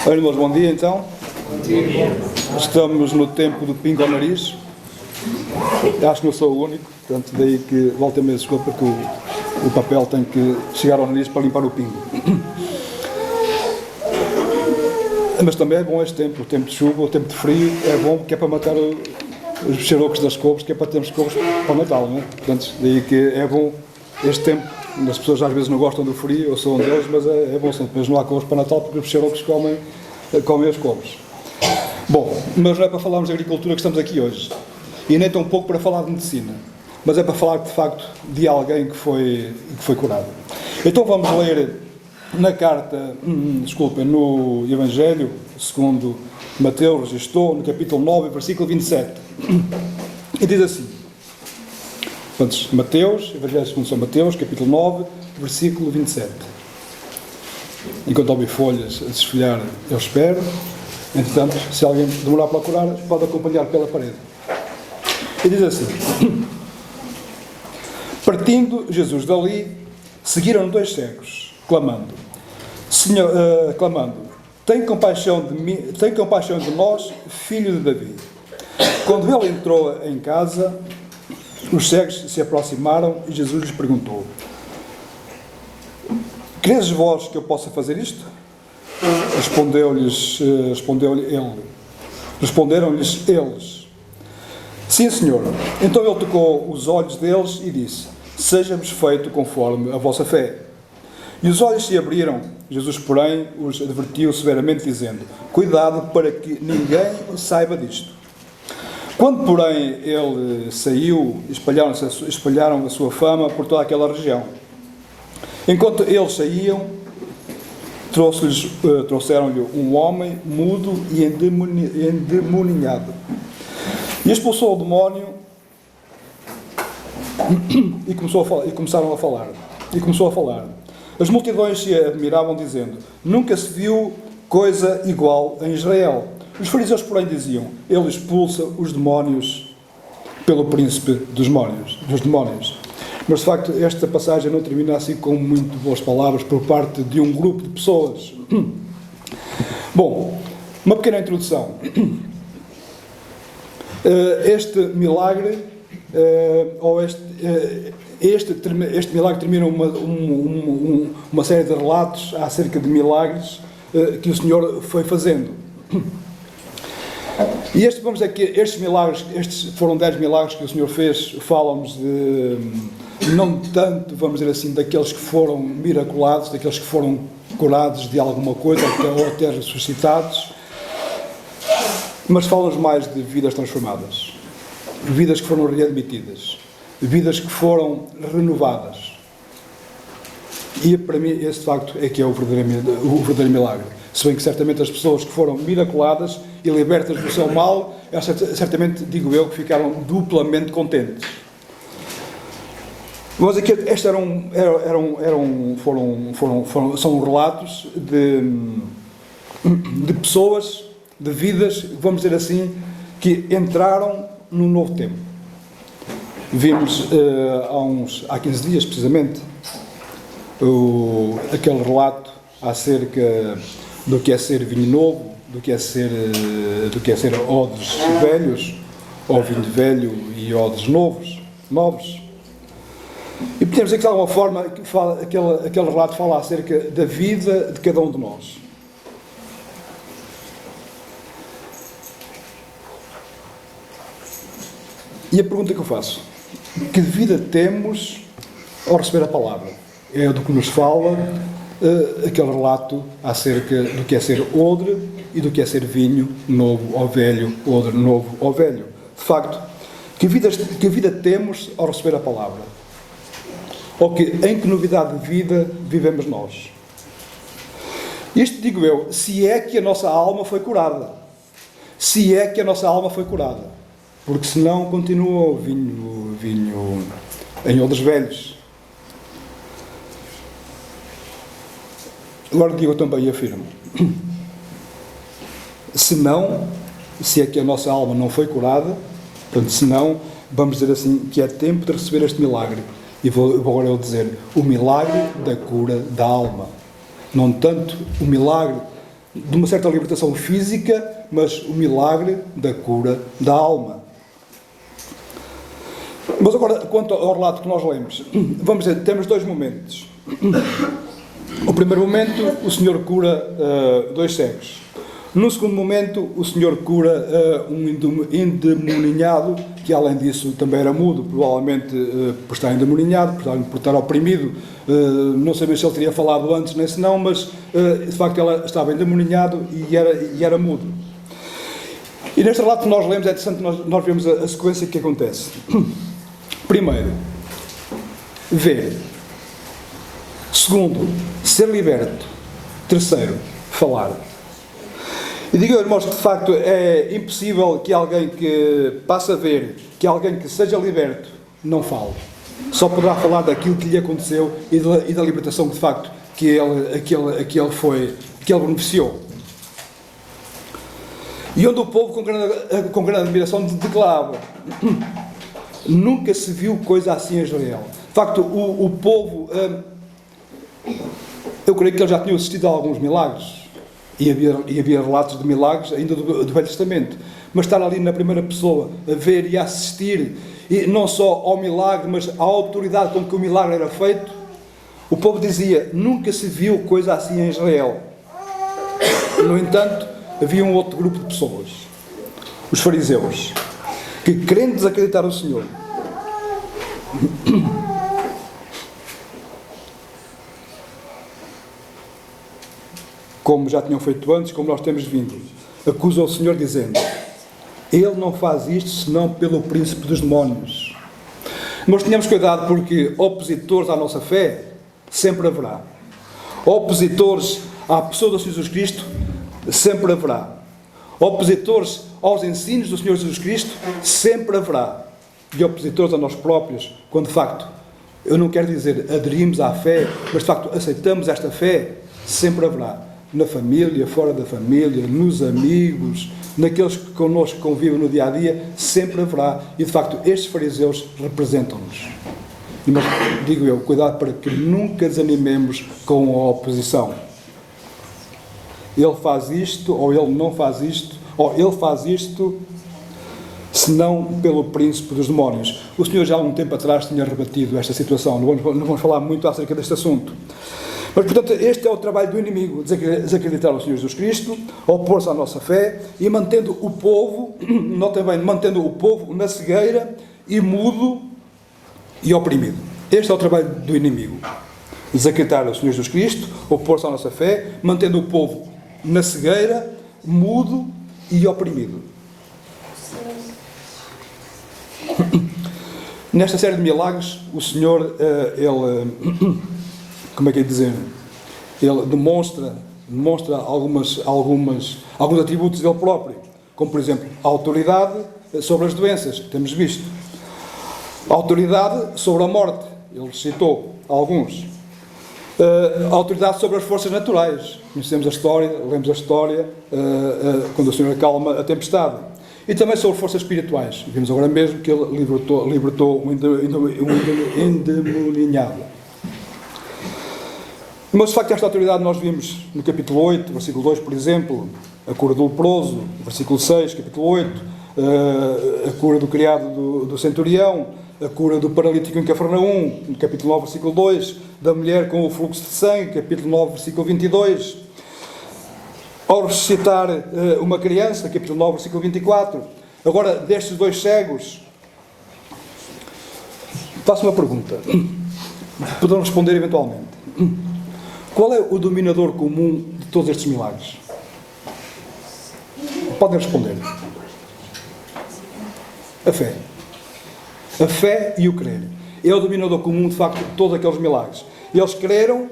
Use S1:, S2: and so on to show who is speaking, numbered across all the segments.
S1: Ora, irmãos, bom dia então. Estamos no tempo do pingo ao nariz. Acho que não sou o único, portanto, daí que volta mesmo desculpa porque o papel tem que chegar ao nariz para limpar o pingo. Mas também é bom este tempo, o tempo de chuva, o tempo de frio, é bom porque é para matar os bicharocos das couves, que é para termos couves para o Natal, não é? Portanto, daí que é bom este tempo. As pessoas às vezes não gostam do frio, eu sou um deles, mas é bom, depois não há couves para Natal porque os bicharocos comem as couves. Bom, mas não é para falarmos de agricultura que estamos aqui hoje, e nem tão pouco para falar de medicina, mas é para falar de facto de alguém que foi curado. Então vamos ler na carta, no Evangelho, segundo Mateus registrou, no capítulo 9, versículo 27, e diz assim, Mateus, Evangelho segundo São Mateus, capítulo 9, versículo 27. Enquanto houver folhas a desfolhar, eu espero. Entretanto, se alguém demorar a procurar, pode acompanhar pela parede. E diz assim: partindo Jesus dali, seguiram dois cegos, clamando: Senhor, tem compaixão de nós, filho de Davi. Quando ele entrou em casa, os cegos se aproximaram e Jesus lhes perguntou: credes vós que eu possa fazer isto? Responderam-lhes eles: sim, Senhor. Então ele tocou os olhos deles e disse: seja-vos feito conforme a vossa fé. E os olhos se abriram. Jesus, porém, os advertiu severamente, dizendo: cuidado para que ninguém saiba disto. Quando, porém, ele saiu, espalharam a sua fama por toda aquela região. Enquanto eles saíam, trouxeram-lhe um homem mudo e endemoninhado. E expulsou o demónio e começou a falar. As multidões se admiravam, dizendo: nunca se viu coisa igual em Israel. Os fariseus, porém, diziam: ele expulsa os demónios pelo príncipe dos demónios. Mas, de facto, esta passagem não termina assim com muito boas palavras por parte de um grupo de pessoas. Bom, uma pequena introdução. Este milagre, este milagre termina uma série de relatos acerca de milagres que o Senhor foi fazendo. E vamos dizer que estes milagres, estes foram 10 milagres que o Senhor fez, falam-nos não tanto, vamos dizer assim, daqueles que foram miraculados, daqueles que foram curados de alguma coisa, ou até ressuscitados, mas falam-nos mais de vidas transformadas, vidas que foram readmitidas, vidas que foram renovadas. E para mim esse de facto é que é o verdadeiro milagre. Se bem que certamente as pessoas que foram miraculadas e libertas do seu mal, certamente, digo eu, que ficaram duplamente contentes. Mas aqui estes são relatos de pessoas, de vidas, vamos dizer assim, que entraram num novo tempo. Vimos há 15 dias, precisamente, aquele relato acerca do que é ser vinho novo, do que é ser odres velhos, ou vinho velho e odres novos. E podemos dizer que de alguma forma aquele relato fala acerca da vida de cada um de nós. E a pergunta que eu faço: que vida temos ao receber a palavra? É do que nos fala aquele relato acerca do que é ser odre e do que é ser vinho novo ou velho, odre novo ou velho. De facto, que vida temos ao receber a palavra? Ou em que novidade de vida vivemos nós? Isto digo eu, se é que a nossa alma foi curada. Se é que a nossa alma foi curada. Porque senão continua o vinho em odres velhos. Agora digo também e afirmo: se é que a nossa alma não foi curada, portanto, senão, vamos dizer assim, que é tempo de receber este milagre. E vou agora eu dizer: o milagre da cura da alma. Não tanto o milagre de uma certa libertação física, mas o milagre da cura da alma. Mas agora, quanto ao relato que nós lemos, vamos dizer, temos dois momentos. O primeiro momento, o Senhor cura 2 cegos. No segundo momento, o Senhor cura um endemoninhado, que além disso também era mudo, provavelmente por estar endemoninhado, por estar oprimido. Não sabemos se ele teria falado antes nem se não, mas de facto ele estava endemoninhado e era mudo. E neste relato que nós lemos é interessante nós vemos a sequência que acontece. Primeiro, ver. Segundo, ser liberto. Terceiro, falar. E digo, irmãos, que de facto é impossível que alguém que passe a ver, que alguém que seja liberto, não fale. Só poderá falar daquilo que lhe aconteceu e da libertação que de facto que ele beneficiou. E onde o povo, com grande admiração, declarava: nunca se viu coisa assim em Israel. De facto, o povo, eu creio que eles já tinham assistido a alguns milagres. E havia relatos de milagres ainda do Velho Testamento. Mas estar ali na primeira pessoa, a ver e a assistir, e não só ao milagre, mas à autoridade com que o milagre era feito, o povo dizia: nunca se viu coisa assim em Israel. No entanto, havia um outro grupo de pessoas, os fariseus, que, querendo desacreditar o Senhor, como já tinham feito antes, como nós temos vindo, acusam o Senhor dizendo: Ele não faz isto senão pelo príncipe dos demónios. Mas tenhamos cuidado, porque opositores à nossa fé sempre haverá. Opositores à pessoa do Senhor Jesus Cristo sempre haverá. Opositores aos ensinos do Senhor Jesus Cristo sempre haverá. E opositores a nós próprios, quando de facto, eu não quero dizer aderimos à fé, mas de facto aceitamos esta fé, sempre haverá. Na família, fora da família, nos amigos, naqueles que connosco convivem no dia a dia, sempre haverá. E de facto, estes fariseus representam-nos. Mas digo eu, cuidado para que nunca desanimemos com a oposição. Ele faz isto, ou ele não faz isto, ou ele faz isto, senão pelo príncipe dos demónios. O Senhor já há um tempo atrás tinha rebatido esta situação. Não vamos falar muito acerca deste assunto. Mas, portanto, este é o trabalho do inimigo: desacreditar o Senhor Jesus Cristo, opor-se à nossa fé e mantendo o povo, notem bem, mantendo o povo na cegueira e mudo e oprimido. Este é o trabalho do inimigo: desacreditar o Senhor Jesus Cristo, opor-se à nossa fé, mantendo o povo na cegueira, mudo e oprimido. Nesta série de milagres, o Senhor, ele, como é que é dizer? Ele demonstra alguns atributos dele próprio, como por exemplo a autoridade sobre as doenças, que temos visto, a autoridade sobre a morte, ele citou alguns, a autoridade sobre as forças naturais. Conhecemos a história, lemos a história, quando o Senhor acalma a tempestade. E também sobre forças espirituais. Vimos agora mesmo que ele libertou um endemoninhado. Mas de facto esta autoridade nós vimos no capítulo 8, versículo 2, por exemplo, a cura do leproso, versículo 6, capítulo 8, a cura do criado do centurião, a cura do paralítico em Cafarnaum, no capítulo 9, versículo 2, da mulher com o fluxo de sangue, capítulo 9, versículo 22, ao ressuscitar uma criança, capítulo 9, versículo 24. Agora, destes 2 cegos, faço uma pergunta, poderão responder eventualmente. Qual é o dominador comum de todos estes milagres? Podem responder. A fé. A fé e o crer. É o dominador comum, de facto, de todos aqueles milagres. Eles creram,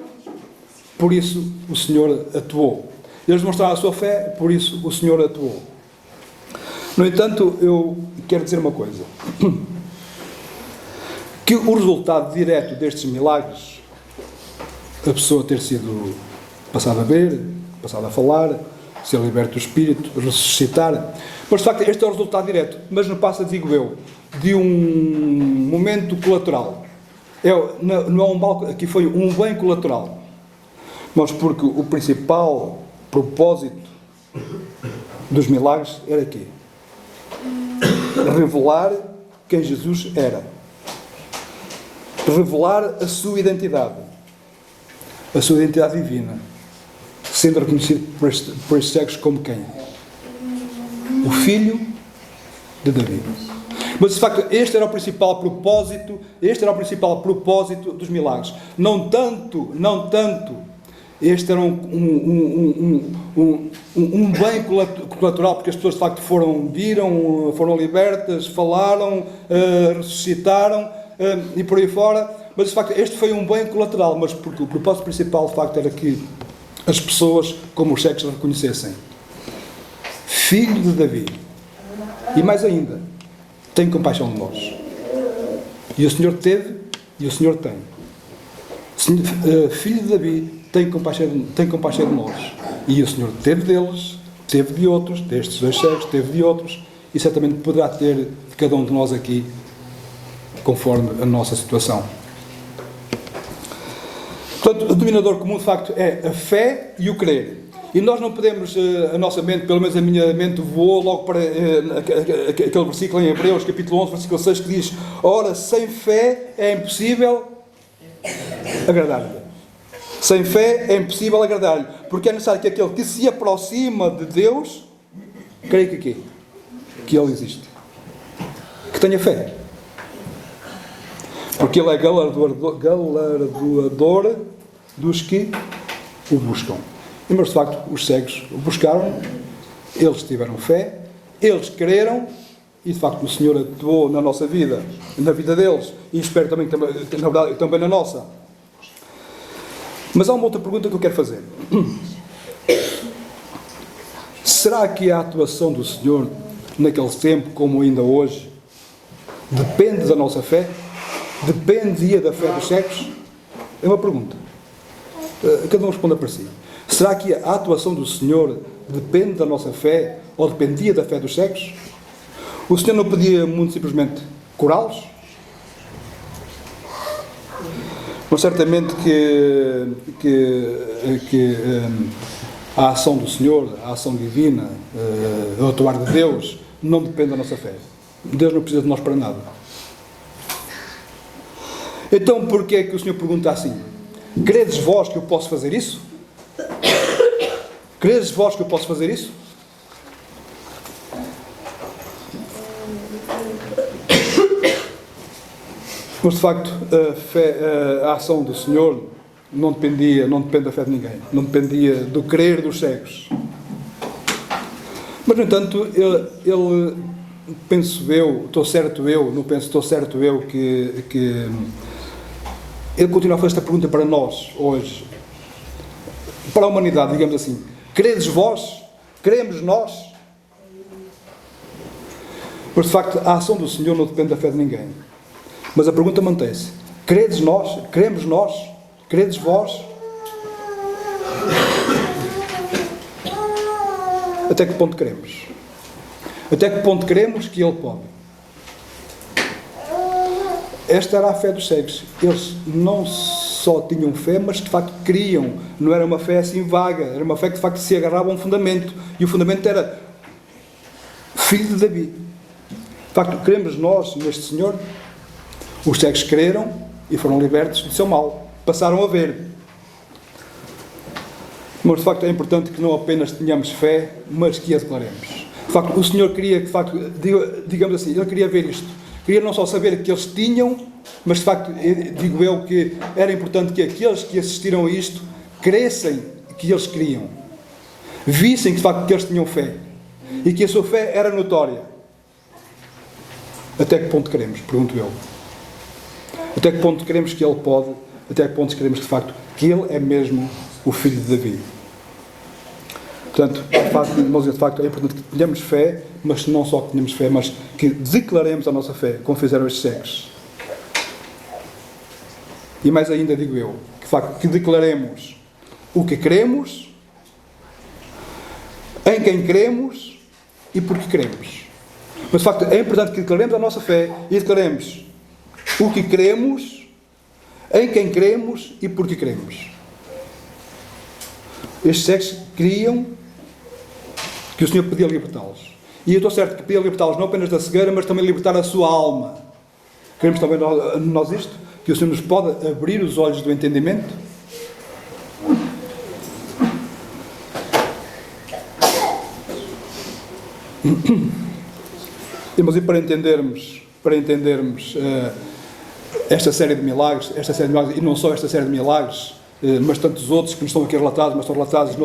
S1: por isso o Senhor atuou. Eles demonstraram a sua fé, por isso o Senhor atuou. No entanto, eu quero dizer uma coisa. Que o resultado direto destes milagres, a pessoa ter sido passada a ver, passada a falar, ser liberto do Espírito, ressuscitar, mas de facto este é o resultado direto, mas não passa, digo eu, de um momento colateral. Não é um mal, aqui foi um bem colateral. Mas porque o principal propósito dos milagres era quê? Revelar quem Jesus era. Revelar a sua identidade divina, sendo reconhecido por estes cegos como quem? O filho de Davi. Mas de facto este era o principal propósito dos milagres. Não tanto este era um bem colateral, porque as pessoas de facto viram, foram libertas, falaram, ressuscitaram, e por aí fora. Mas de facto este foi um bem colateral, mas porque o propósito principal de facto era que as pessoas, como os cegos, reconhecessem: filho de Davi, e mais ainda, tem compaixão de nós. E o Senhor teve, e o Senhor tem. Filho de Davi, tem compaixão de nós. E o Senhor teve deles, teve de outros, destes dois cegos, teve de outros, e certamente poderá ter de cada um de nós aqui, conforme a nossa situação. Portanto, o denominador comum, de facto, é a fé e o crer. E nós não podemos, a nossa mente, pelo menos a minha mente, voou logo para aquele versículo em Hebreus, capítulo 11, versículo 6, que diz: ora, sem fé é impossível agradar-lhe. Sem fé é impossível agradar-lhe, porque é necessário que aquele que se aproxima de Deus, creia que quê? Que Ele existe. Que tenha fé. Porque Ele é galardoador dos que o buscam. E, mas de facto, os cegos o buscaram, eles tiveram fé, eles creram, e de facto o Senhor atuou na nossa vida, na vida deles, e espero também, na verdade, também na nossa. Mas há uma outra pergunta que eu quero fazer. Será que a atuação do Senhor, naquele tempo como ainda hoje, depende da nossa fé? Dependia da fé dos cegos? É uma pergunta. Cada um responda para si. Será que a atuação do Senhor depende da nossa fé, ou dependia da fé dos cegos? O Senhor não podia muito simplesmente curá-los? Mas certamente que a ação do Senhor, a ação divina, o atuar de Deus, não depende da nossa fé. Deus não precisa de nós para nada. Então, porquê é que o Senhor pergunta assim? Credes vós que eu posso fazer isso? Credes vós que eu posso fazer isso? Mas de facto a ação do Senhor não depende da fé de ninguém, não dependia do crer dos cegos. Mas no entanto, ele penso eu, estou certo eu que ele continua a fazer esta pergunta para nós hoje, para a humanidade, digamos assim: credes vós? Cremos nós? Mas de facto a ação do Senhor não depende da fé de ninguém. Mas a pergunta mantém-se: credes nós? Cremos nós? Credes vós? Até que ponto queremos? Até que ponto queremos que Ele pode? Esta era a fé dos cegos. Eles não só tinham fé, mas de facto criam. Não era uma fé assim vaga, era uma fé que de facto se agarrava a um fundamento. E o fundamento era filho de Davi. De facto, cremos nós neste Senhor? Os cegos creram e foram libertos do seu mal. Passaram a ver. Mas de facto é importante que não apenas tenhamos fé, mas que a declaremos. De facto, o Senhor queria que, de facto, digamos assim, Ele queria ver isto. Queria não só saber que eles tinham, mas de facto, digo eu, que era importante que aqueles que assistiram a isto crescem que eles queriam. Vissem que de facto que eles tinham fé. E que a sua fé era notória. Até que ponto queremos? Pergunto eu. Até que ponto queremos que Ele pode? Até que ponto queremos de facto que Ele é mesmo o Filho de Davi? Portanto, de facto é importante que tenhamos fé, mas não só que tenhamos fé, mas que declaremos a nossa fé, como fizeram estes cegos. E mais ainda digo eu, que de facto que declaremos o que queremos, em quem queremos e porque queremos. Mas de facto é importante que declaremos a nossa fé e declaremos o que queremos, em quem queremos e porque queremos. Estes cegos criam que o Senhor podia libertá-los. E eu estou certo que podia libertá-los não apenas da cegueira, mas também libertar a sua alma. Queremos também nós isto? Que o Senhor nos pode abrir os olhos do entendimento? Mas e para entendermos esta série de milagres, e não só esta série de milagres, mas tantos outros que nos estão aqui relatados, mas estão relatados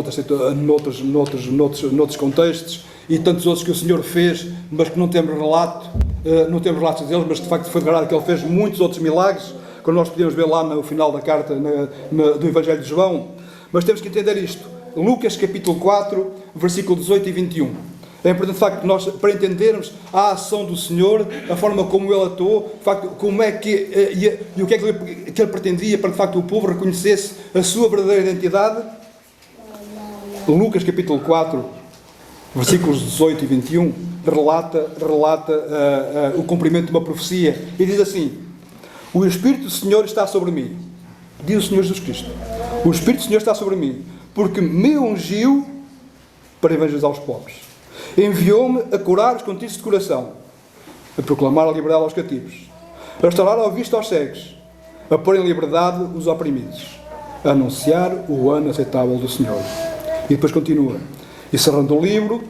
S1: noutros contextos, e tantos outros que o Senhor fez, mas que não temos relatos deles, mas de facto foi verdade que Ele fez muitos outros milagres, como nós podemos ver lá no final da carta do Evangelho de João. Mas temos que entender isto. Lucas capítulo 4, versículo 18 e 21. É importante, de facto, nós, para entendermos a ação do Senhor, a forma como Ele atuou, de facto, como é que, e o que é que Ele pretendia para, de facto, o povo reconhecesse a sua verdadeira identidade. Lucas capítulo 4, versículos 18 e 21, relata o cumprimento de uma profecia, e diz assim: o Espírito do Senhor está sobre mim, diz o Senhor Jesus Cristo, o Espírito do Senhor está sobre mim, porque me ungiu para evangelizar os pobres, enviou-me a curar os contritos de coração, a proclamar a liberdade aos cativos, a restaurar a vista aos cegos, a pôr em liberdade os oprimidos, a anunciar o ano aceitável do Senhor. E depois continua: e cerrando o livro,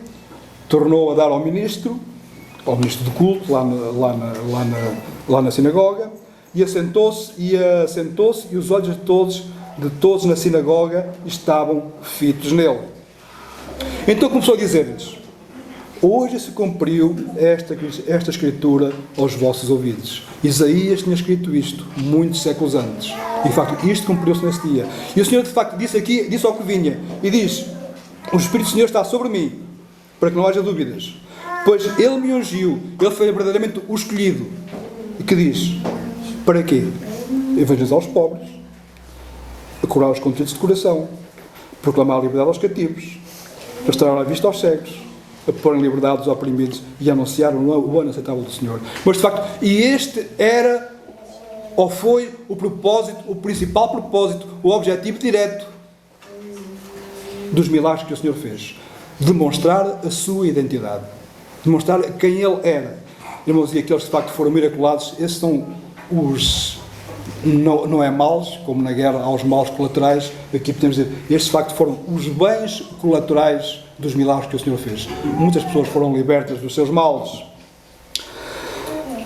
S1: tornou a dar ao ministro do culto, lá na sinagoga, e assentou-se, e os olhos de todos na sinagoga estavam fitos nele. Então começou a dizer-lhes: hoje se cumpriu esta escritura aos vossos ouvidos. Isaías tinha escrito isto muitos séculos antes, e de facto isto cumpriu-se nesse dia. E o Senhor de facto disse ao que vinha, e diz: o Espírito do Senhor está sobre mim, para que não haja dúvidas, pois Ele me ungiu, Ele foi verdadeiramente o escolhido. E que diz: para quê? Evangelizar os pobres, a curar os contritos de coração, proclamar a liberdade aos cativos, restaurar a vista aos cegos, a pôr em liberdade os oprimidos e a anunciar o ano aceitável do Senhor. Mas de facto, e este era, ou foi, o propósito, o principal propósito, o objetivo direto dos milagres que o Senhor fez: demonstrar a sua identidade, demonstrar quem Ele era. Irmãos, e aqueles que de facto foram miraculados, esses são os, não é males, como na guerra há os males colaterais, aqui podemos dizer, estes de facto foram os bens colaterais dos milagres que o Senhor fez. Muitas pessoas foram libertas dos seus males.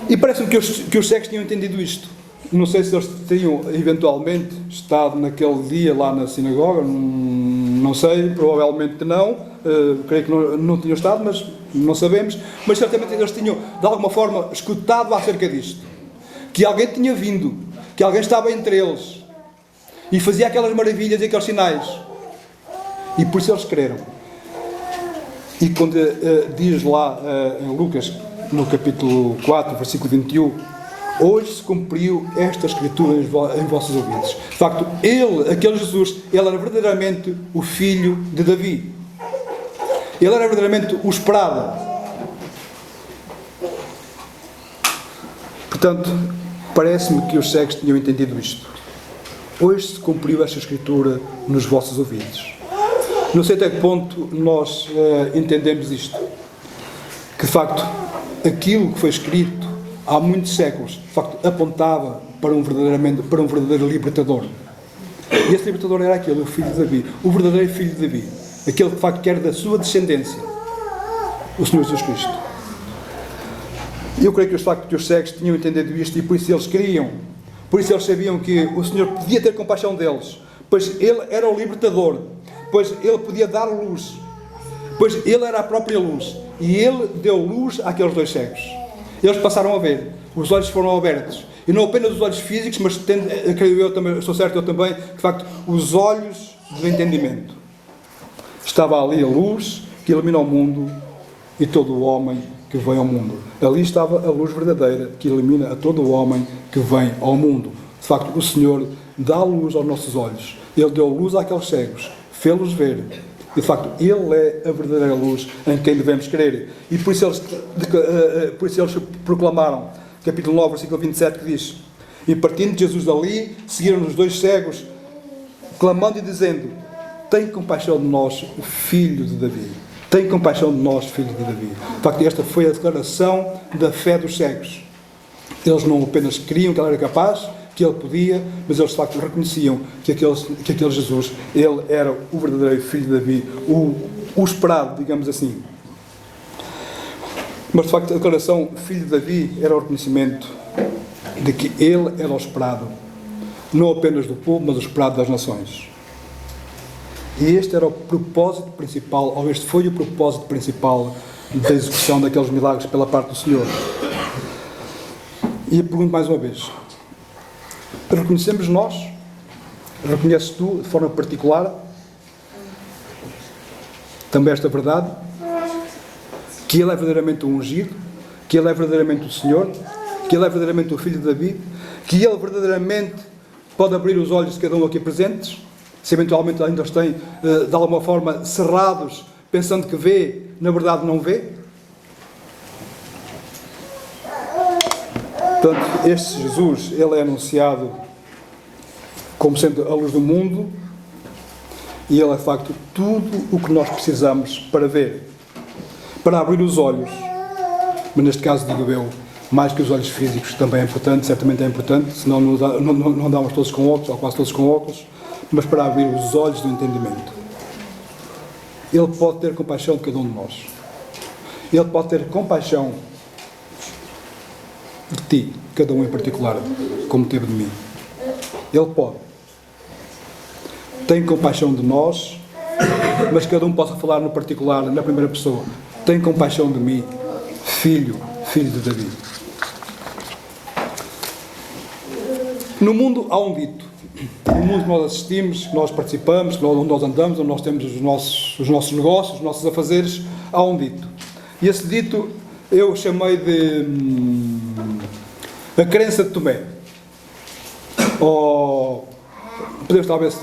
S1: E parece-me que os cegos tinham entendido isto. Não sei se eles tinham eventualmente estado naquele dia lá na sinagoga, não sei, provavelmente não, creio que não tinham estado, mas não sabemos, mas certamente eles tinham de alguma forma escutado acerca disto, que alguém tinha vindo, que alguém estava entre eles e fazia aquelas maravilhas e aqueles sinais, e por isso eles creram. E quando diz lá em Lucas, no capítulo 4, versículo 21, hoje se cumpriu esta escritura em vossos ouvidos. De facto, aquele Jesus, ele era verdadeiramente o filho de Davi. Ele era verdadeiramente o esperado. Portanto, parece-me que os cegos tinham entendido isto. Hoje se cumpriu esta escritura nos vossos ouvidos. Não sei até que ponto nós entendemos isto. Que, de facto, aquilo que foi escrito há muitos séculos, de facto, apontava para um verdadeiro libertador. E esse libertador era aquele, o filho de Davi, o verdadeiro filho de Davi, aquele que de facto era da sua descendência, o Senhor Jesus Cristo. E eu creio que de facto os cegos tinham entendido isto, e por isso eles queriam, por isso eles sabiam que o Senhor podia ter compaixão deles, pois Ele era o libertador, pois Ele podia dar luz, pois Ele era a própria luz, e Ele deu luz àqueles dois cegos. Eles passaram a ver, os olhos foram abertos, e não apenas os olhos físicos, mas creio eu também, estou certo eu também, que de facto os olhos do entendimento. Estava ali a luz que ilumina o mundo e todo o homem que vem ao mundo. Ali estava a luz verdadeira que ilumina a todo o homem que vem ao mundo. De facto, o Senhor dá luz aos nossos olhos. Ele deu luz àqueles cegos, fê-los ver. E, de facto, Ele é a verdadeira luz em quem devemos crer. E por isso eles proclamaram, capítulo 9, versículo 27, que diz: e partindo Jesus dali, seguiram os dois cegos, clamando e dizendo: tem compaixão de nós, filho de Davi. Tem compaixão de nós, filho de Davi. De facto, esta foi a declaração da fé dos cegos. Eles não apenas criam que ele era capaz, que ele podia, mas eles de facto reconheciam que aquele Jesus, ele era o verdadeiro filho de Davi, o esperado, digamos assim. Mas de facto a declaração filho de Davi era o reconhecimento de que ele era o esperado, não apenas do povo, mas o esperado das nações. E este era o propósito principal, ou este foi o propósito principal da execução daqueles milagres pela parte do Senhor. E eu pergunto mais uma vez, reconhecemos nós? Reconheces tu, de forma particular, também esta verdade? Que Ele é verdadeiramente o ungido? Que Ele é verdadeiramente o Senhor? Que Ele é verdadeiramente o Filho de Davi? Que Ele verdadeiramente pode abrir os olhos de cada um aqui presentes? Se eventualmente ainda os tem, de alguma forma, cerrados, pensando que vê, na verdade não vê? Portanto, este Jesus, ele é anunciado como sendo a luz do mundo e ele é, de facto, tudo o que nós precisamos para ver, para abrir os olhos. Mas neste caso, digo eu, mais que os olhos físicos, também é importante, certamente é importante, senão não andamos todos com óculos, ou quase todos com óculos, mas para abrir os olhos do entendimento. Ele pode ter compaixão de cada um de nós. Ele pode ter compaixão de ti, cada um em particular, como teve de mim. Ele pode. Tem compaixão de nós, mas cada um possa falar no particular, na primeira pessoa. Tem compaixão de mim, filho de Davi. No mundo há um dito. No mundo que nós assistimos, que nós participamos, onde nós andamos, onde nós temos os nossos negócios, os nossos afazeres, há um dito. E esse dito eu chamei de a crença de Tomé. Ou podemos talvez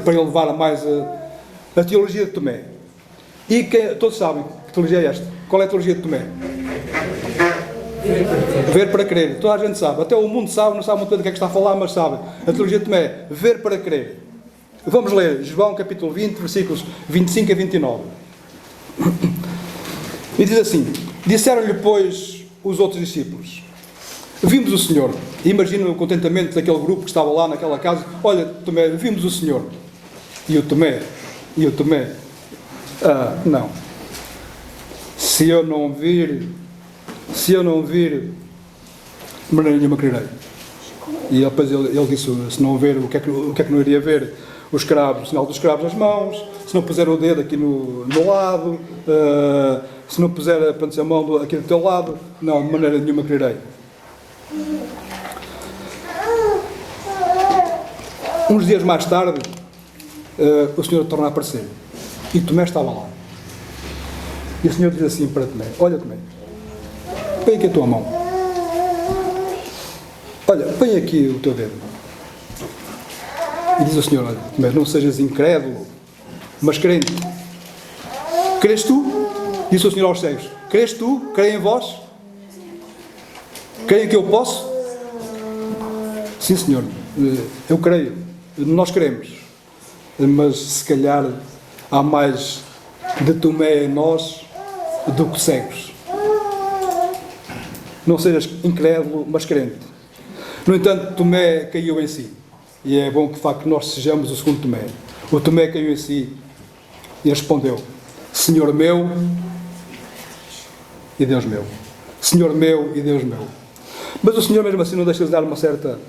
S1: para elevar a mais a teologia de Tomé. E todos sabem que teologia é esta. Qual é a teologia de Tomé? Ver para crer. Toda a gente sabe. Até o mundo sabe, não sabe muito bem do que é que está a falar, mas sabe. A teologia de Tomé, ver para crer. Vamos ler João capítulo 20, versículos 25 a 29. E diz assim: disseram-lhe, pois, os outros discípulos: vimos o Senhor. Imagina o contentamento daquele grupo que estava lá naquela casa. Olha, Tomé, vimos o Senhor. E o Tomé, não. Se eu não vir, de maneira nenhuma crerei. E depois ele disse, se não ver, o que é que não iria ver? Os cravos, o sinal dos cravos nas mãos, se não puser o dedo aqui no lado, se não puser a mão aqui do teu lado, não, de maneira nenhuma crerei. Uns dias mais tarde, o Senhor torna a aparecer. E Tomé estava lá. E o Senhor diz assim para Tomé: olha, Tomé, põe aqui a tua mão. Olha, põe aqui o teu dedo. E diz o Senhor: olha, Tomé, não sejas incrédulo, mas crente. Crês tu? Disse o Senhor aos cegos: crês tu? Creem em vós? Creem que eu posso? Sim, Senhor, eu creio. Nós queremos. Mas se calhar há mais de Tomé em nós do que cegos. Não sejas incrédulo, mas crente. No entanto, Tomé caiu em si. E é bom que, de facto, nós sejamos o segundo Tomé. O Tomé caiu em si e respondeu: Senhor meu e Deus meu. Senhor meu e Deus meu. Mas o Senhor mesmo assim não deixa de dar uma certa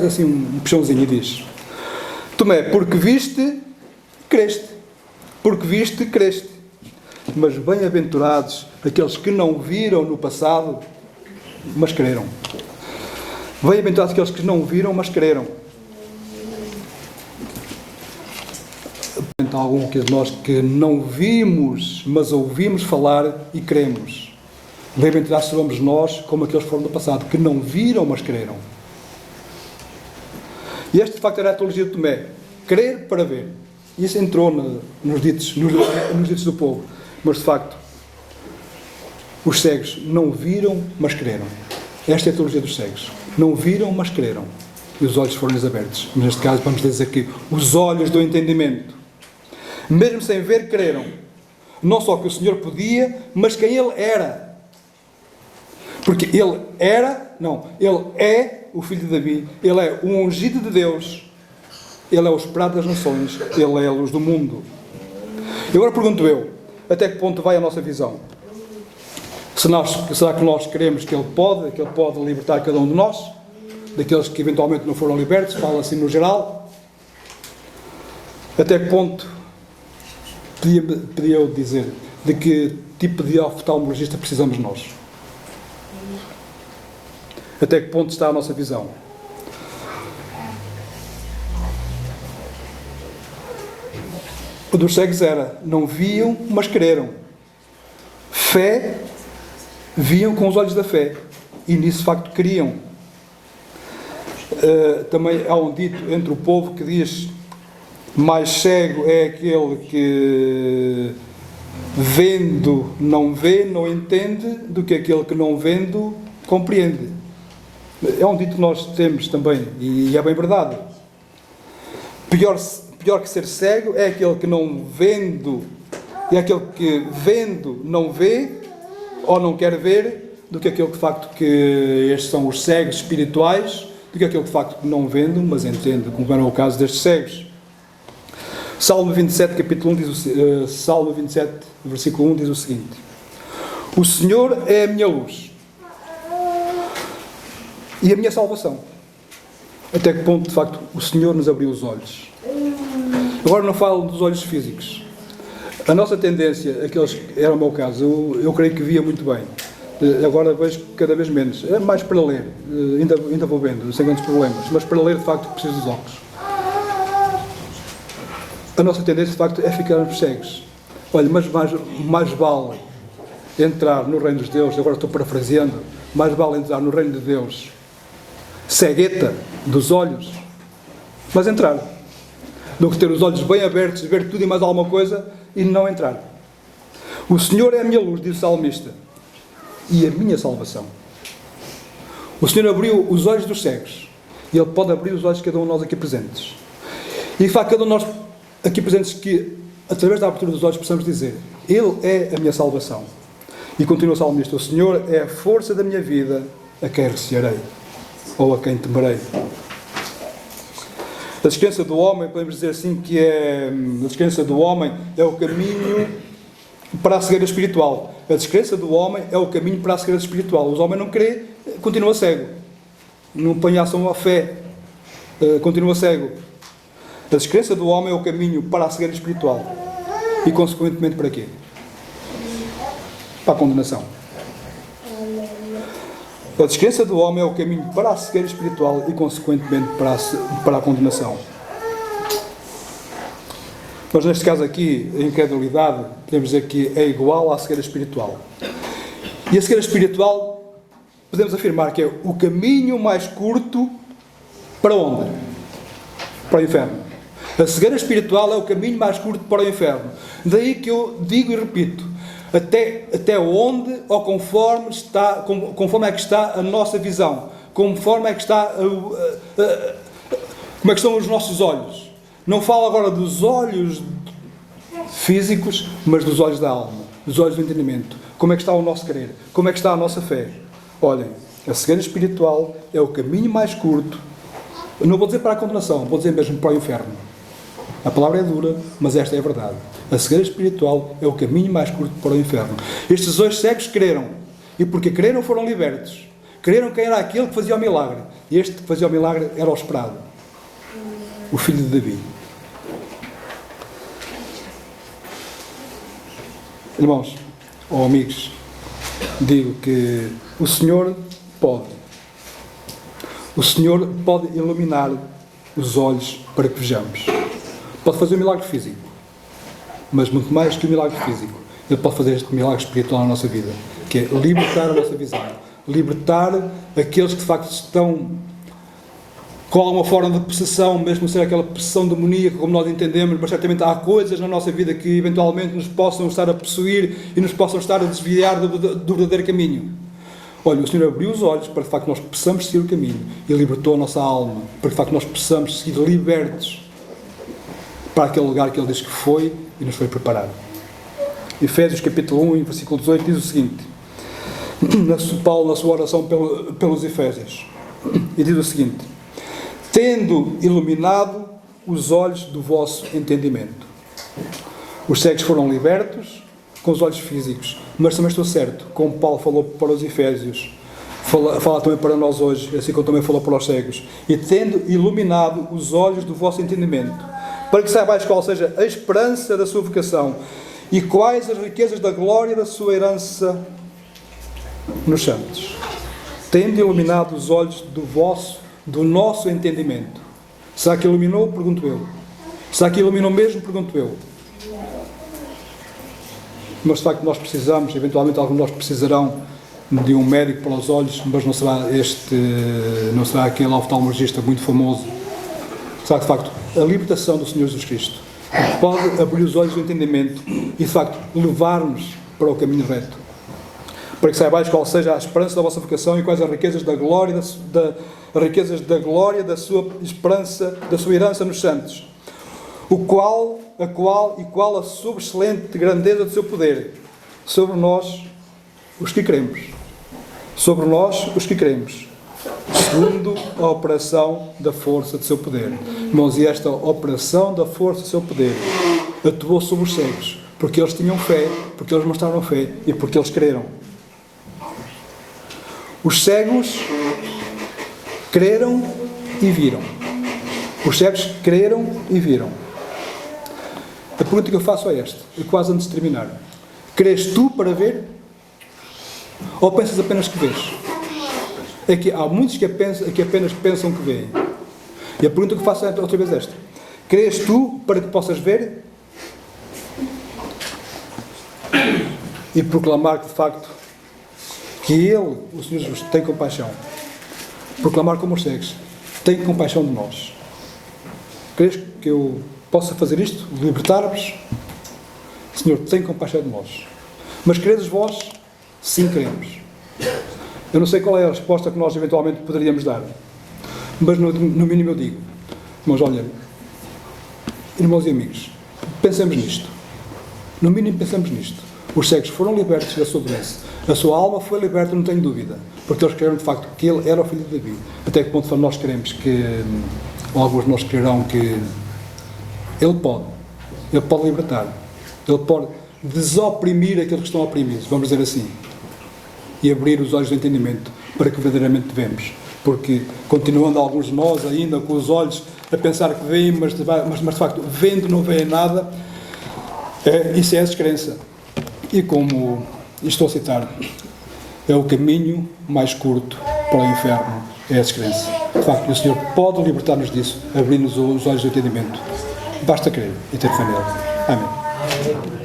S1: assim, um puxãozinho, e diz: Tomé, porque viste, creste. Porque viste, creste. Mas bem-aventurados aqueles que não viram no passado, mas creram. Bem-aventurados aqueles que não viram, mas creram. Há algum de nós que não vimos, mas ouvimos falar e cremos. Bem-aventurados somos nós, como aqueles que foram do passado, que não viram, mas creram. E este, de facto, era a teologia de Tomé. Crer para ver. E isso entrou nos ditos do povo. Mas, de facto, os cegos não viram, mas creram. Esta é a teologia dos cegos. Não viram, mas creram. e os olhos foram-lhes abertos. Mas neste caso vamos dizer aqui, os olhos do entendimento. Mesmo sem ver, creram. Não só que o Senhor podia, mas quem Ele era. Porque Ele é o Filho de Davi, Ele é o ungido de Deus, Ele é o esperado das nações, Ele é a luz do mundo. E agora pergunto eu, até que ponto vai a nossa visão? Será que nós queremos que Ele pode libertar cada um de nós, daqueles que eventualmente não foram libertos, fala assim no geral? Até que ponto podia eu dizer de que tipo de oftalmologista precisamos nós? Até que ponto está a nossa visão? O dos cegos era, não viam, mas creram. Fé, viam com os olhos da fé. E nisso, de facto, criam. Também há um dito entre o povo que diz: mais cego é aquele que vendo não vê, não entende, do que aquele que não vendo compreende. É um dito que nós temos também, e é bem verdade. Pior que ser cego é aquele que não vendo, é aquele que vendo não vê, ou não quer ver, do que aquele que de facto que estes são os cegos espirituais, do que aquele que de facto não vendo, mas entende, como era o caso destes cegos. Salmo 27, capítulo 1, Salmo 27, versículo 1 diz o seguinte: o Senhor é a minha luz e a minha salvação. Até que ponto, de facto, o Senhor nos abriu os olhos? Agora não falo dos olhos físicos. A nossa tendência, aqueles que era o meu caso, eu creio que via muito bem. Agora vejo cada vez menos. É mais para ler. Ainda vou vendo, sem grandes problemas. Mas para ler, de facto, preciso dos óculos. A nossa tendência, de facto, é ficarmos cegos. Olha, mas mais vale entrar no reino de Deus, agora estou parafraseando, mais vale entrar no reino de Deus cegueta dos olhos, mas entrar, do que ter os olhos bem abertos, ver tudo e mais alguma coisa e não entrar. O Senhor é a minha luz, diz o salmista, e a minha salvação. O Senhor abriu os olhos dos cegos, e Ele pode abrir os olhos de cada um de nós aqui presentes. E de facto, cada um de nós aqui presentes, que através da abertura dos olhos possamos dizer: Ele é a minha salvação. E continua o salmista: o Senhor é a força da minha vida, a quem recearei, ou a quem temerei. A descrença do homem, podemos dizer assim, que a descrença do homem é o caminho para a cegueira espiritual. A descrença do homem é o caminho para a cegueira espiritual. O homem não crê, continua cego. Não põe ação à fé, continua cego. A descrença do homem é o caminho para a cegueira espiritual. E, consequentemente, para quê? Para a condenação. A descrença do homem é o caminho para a cegueira espiritual e, consequentemente, para a condenação. Mas, neste caso aqui, a incredulidade, podemos dizer que é igual à cegueira espiritual. E a cegueira espiritual, podemos afirmar que é o caminho mais curto para onde? Para o inferno. A cegueira espiritual é o caminho mais curto para o inferno. Daí que eu digo e repito: até onde ou conforme é que está a nossa visão, conforme é que está como é que estão os nossos olhos. Não falo agora dos olhos físicos, mas dos olhos da alma, dos olhos do entendimento. Como é que está o nosso querer? Como é que está a nossa fé? Olhem, a cegueira espiritual é o caminho mais curto. Eu não vou dizer para a condenação, vou dizer mesmo para o inferno. A palavra é dura, mas esta é a verdade. A cegueira espiritual é o caminho mais curto para o inferno. Estes dois cegos creram. E porque creram foram libertos. Creram quem era aquele que fazia o milagre. E este que fazia o milagre era o esperado. O filho de Davi. Irmãos, ou amigos, digo que o Senhor pode. O Senhor pode iluminar os olhos para que vejamos. Pode fazer um milagre físico, mas muito mais que o milagre físico. Ele pode fazer este milagre espiritual na nossa vida, que é libertar a nossa visão, libertar aqueles que de facto estão com alguma forma de possessão, mesmo ser aquela possessão demoníaca, como nós entendemos, mas certamente há coisas na nossa vida que eventualmente nos possam estar a possuir e nos possam estar a desviar do verdadeiro caminho. Olha, o Senhor abriu os olhos para que de facto nós possamos seguir o caminho e libertou a nossa alma, para que de facto nós possamos seguir libertos para aquele lugar que Ele diz que foi e nos foi preparado. Efésios capítulo 1, versículo 18 diz o seguinte, Paulo na sua oração pelos Efésios, e diz o seguinte: tendo iluminado os olhos do vosso entendimento. Os cegos foram libertos com os olhos físicos, mas também estou certo, como Paulo falou para os Efésios, fala também para nós hoje, assim como também falou para os cegos, e tendo iluminado os olhos do vosso entendimento, para que saibais qual seja a esperança da sua vocação e quais as riquezas da glória da sua herança nos santos. Tendo iluminado os olhos do nosso entendimento. Será que iluminou? Pergunto eu. Será que iluminou mesmo? Pergunto eu. Mas de facto nós precisamos, eventualmente alguns de nós precisarão de um médico para os olhos, mas não será aquele oftalmologista muito famoso. Será que de facto a libertação do Senhor Jesus Cristo pode abrir os olhos do entendimento e de facto levar-nos para o caminho reto, para que saibais qual seja a esperança da vossa vocação e quais as riquezas da glória da sua esperança, da sua herança nos santos, qual a subexcelente grandeza do seu poder sobre nós os que cremos, segundo a operação da força do seu poder. Irmãos, e esta operação da força do seu poder atuou sobre os cegos, porque eles tinham fé, porque eles mostraram fé e porque eles creram. Os cegos creram e viram. Os cegos creram e viram. A pergunta que eu faço é esta, e quase antes de terminar: crês tu para ver? Ou pensas apenas que vês? É que há muitos que apenas pensam que veem. E a pergunta que eu faço é outra vez esta: crês tu para que possas ver? E proclamar que de facto que Ele, o Senhor Jesus, tem compaixão. Proclamar como os cegos: tem compaixão de nós. Crês que eu possa fazer isto? Libertar-vos? Senhor, tem compaixão de nós. Mas credes vós? Sim, queremos. Eu não sei qual é a resposta que nós eventualmente poderíamos dar, mas no mínimo eu digo: mas olha, irmãos e amigos, pensemos nisto. No mínimo pensemos nisto. Os cegos foram libertos da sua doença. A sua alma foi liberta, não tenho dúvida, porque eles creram de facto que Ele era o Filho de Davi. Até que ponto nós queremos que, ou alguns de nós crerão que Ele pode libertar, Ele pode desoprimir aqueles que estão oprimidos, vamos dizer assim, e abrir os olhos do entendimento para que verdadeiramente vemos. Porque continuando alguns de nós ainda com os olhos a pensar que veem, mas de facto vendo não veem nada, isso é a descrença. E como estou a citar, é o caminho mais curto para o inferno, é a descrença. De facto, o Senhor pode libertar-nos disso, abrir-nos os olhos do entendimento. Basta crer e ter fé nele. Amém.